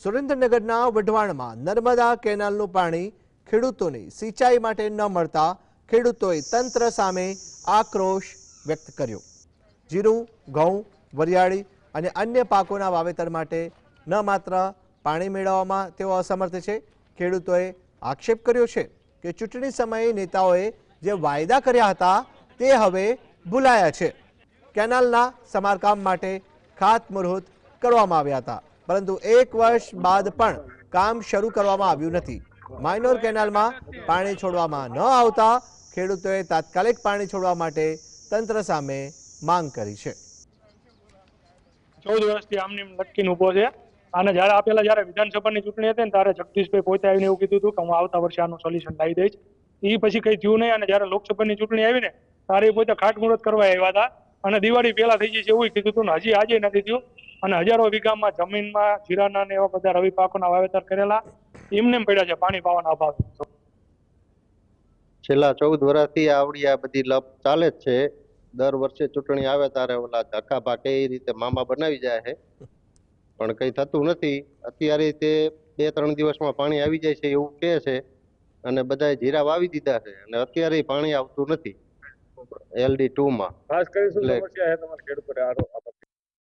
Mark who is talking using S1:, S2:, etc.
S1: સુરેન્દ્રનગરના વઢવાણમાં નર્મદા કેનાલનું પાણી ખેડૂતોને સિંચાઈ માટે ન મળતા ખેડૂતોએ તંત્ર સામે આક્રોશ વ્યક્ત કર્યો। જીરું, ઘઉં, વરિયાળી અને અન્ય પાકોના વાવેતર માટે ન માત્ર પાણી મેળવવામાં તેઓ અસમર્થ છે, ખેડૂતોએ આક્ષેપ કર્યો છે કે ચૂંટણી સમયે નેતાઓએ જે વાયદા કર્યા હતા તે હવે ભૂલાયા છે। કેનાલના સમારકામ માટે ખાતમુહૂર્ત કરવામાં આવ્યા હતા, પરંતુ 1 વર્ષ બાદ પણ કામ શરૂ કરવામાં આવ્યું નથી। માઇનોર કેનાલમાં પાણી છોડવામાં ન આવતા ખેડૂતોએ તાત્કાલિક પાણી છોડવા માટે તંત્ર સામે માંગ કરી છે।
S2: 14 વર્ષથી આમની લટકીને ઊભો છે અને જ્યારે આપેલા જ્યારે વિધાનસભાની ચૂંટણી હતી ને ત્યારે જગદીશભાઈ પોતે આવીને એવું કીધું હતું કે હું આવતા વર્ષે આનું સોલ્યુશન લાવી દઈશ। એ પછી કંઈ થયું નહીં અને જ્યારે લોકસભાની ચૂંટણી આવી ને ત્યારે પોતે ખાતમુહૂર્ત કરવા આવ્યા હતા અને દિવાળી પહેલા થઈ જશે એવું કીધું હતું ને હજી આજે નથી થયું અને હજારો વીઘામાં જમીનમાં જીરાના ને એવા બધા રવિ પાકોના વાવેતર કરેલા એમને પડ્યા છે પાણી પાવાના અભાવે।
S3: છેલ્લા 14 વર્ષથી આવડી આ બધી લપ ચાલે જ છે। દર વર્ષે ચૂંટણી આવે ત્યારે ઓલા ધક્કા પાકે એ રીતે મામા બનાવી જાય છે, પણ કંઈ થતું નથી। અત્યારે તે 2-3 દિવસમાં પાણી આવી જાય છે એવું કહે છે અને બધાએ જીરા વાવી દીધા છે અને અત્યારે પાણી આવતું નથી LD2 માં।
S2: ખાસ કરી શું સમસ્યા છે તમારા ખેડૂતોને?